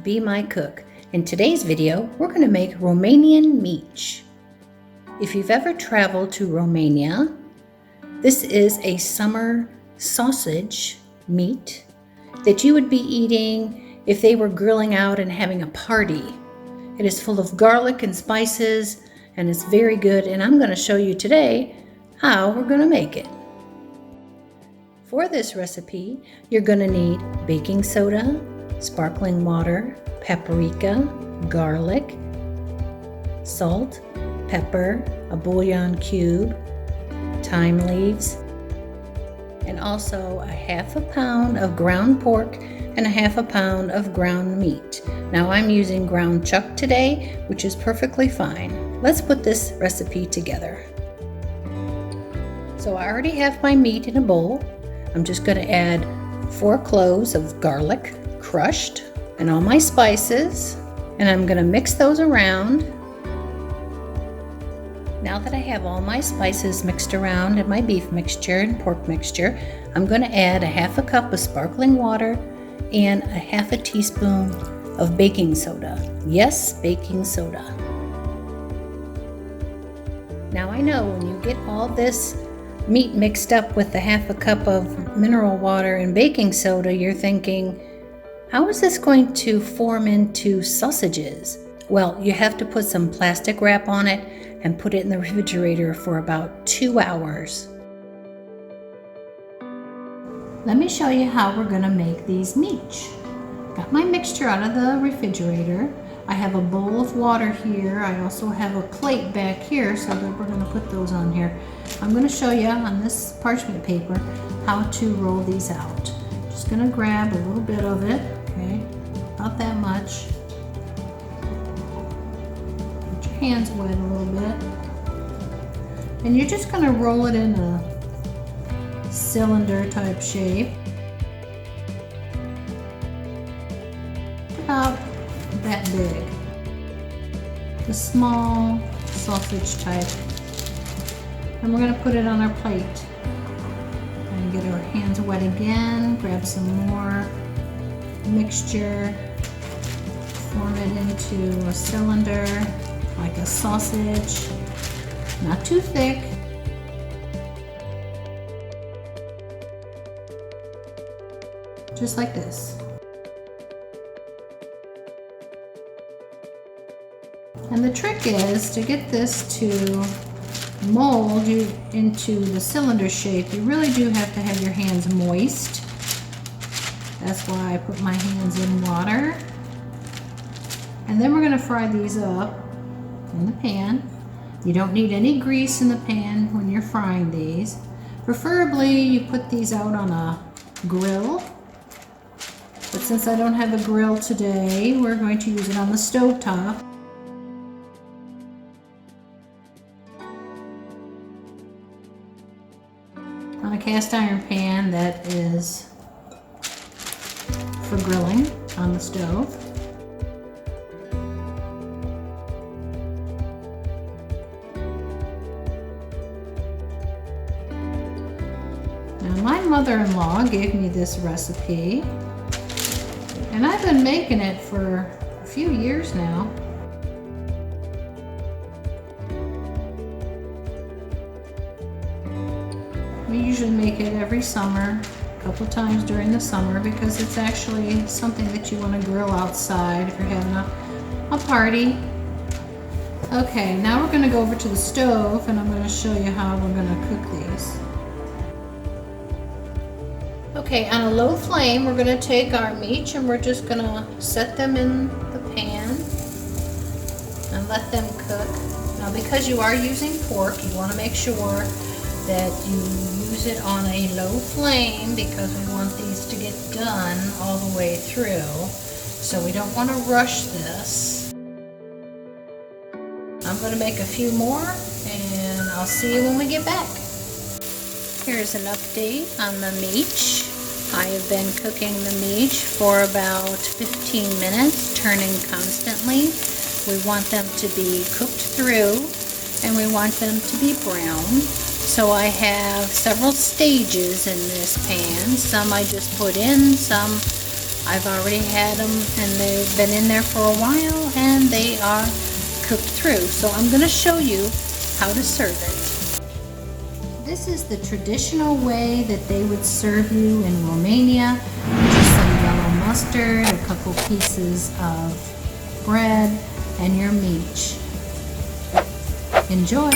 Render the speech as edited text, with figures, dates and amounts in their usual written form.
Be My Cook. In today's video, we're going to make Romanian Mici. If you've ever traveled to Romania, this is a summer sausage meat that you would be eating if they were grilling out and having a party. It is full of garlic and spices, and it's very good, and I'm going to show you today how we're going to make it. For this recipe, you're going to need baking soda, sparkling water, paprika, garlic, salt, pepper, a bullion cube, thyme leaves, and also a half a pound of ground pork and a half a pound of ground meat. Now I'm using ground chuck today, which is perfectly fine. Let's put this recipe together. So I already have my meat in a bowl. I'm just going to add 4 cloves of garlic, crushed, and all my spices, and I'm going to mix those around. Now that I have all my spices mixed around in my beef mixture and pork mixture, I'm going to add a half a cup of sparkling water and a half a teaspoon of baking soda. Yes, baking soda. Now I know when you get all this meat mixed up with the half a cup of mineral water and baking soda, you're thinking, how is this going to form into sausages? Well, you have to put some plastic wrap on it and put it in the refrigerator for about 2 hours. Let me show you how we're going to make these mici. Got my mixture out of the refrigerator. I have a bowl of water here. I also have a plate back here, so that we're going to put those on here. I'm going to show you on this parchment paper how to roll these out. Just going to grab a little bit of it, okay, not that much. Get your hands wet a little bit. And you're just going to roll it in a cylinder type shape. About that big. The small sausage type. And we're going to put it on our plate. And get our hands wet again. Grab some more mixture. Form it into a cylinder like a sausage. Not too thick. Just like this. And the trick is to get this to mold you into the cylinder shape. You really do have to have your hands moist. That's why I put my hands in water. And then we're going to fry these up in the pan. You don't need any grease in the pan when you're frying these. Preferably you put these out on a grill. But since I don't have a grill today, we're going to use it on the stove top. On a cast iron pan that is for grilling on the stove. Now my mother-in-law gave me this recipe, and I've been making it for a few years now. We usually make it every summer, a couple of times during the summer, because it's actually something that you want to grill outside if you're having a party. Okay, now we're going to go over to the stove, and I'm going to show you how we're going to cook these. Okay, on a low flame, we're going to take our mici and we're just going to set them in the pan and let them cook. Now, because you are using pork, you want to make sure that you use it on a low flame because we want these to get done all the way through. So we don't want to rush this. I'm going to make a few more and I'll see you when we get back. Here's an update on the mici. I have been cooking the mici for about 15 minutes, turning constantly. We want them to be cooked through and we want them to be brown. So I have several stages in this pan. Some I just put in, some I've already had them and they've been in there for a while and they are cooked through. So I'm going to show you how to serve it. This is the traditional way that they would serve you in Romania. Just some yellow mustard, a couple pieces of bread, and your mici. Enjoy!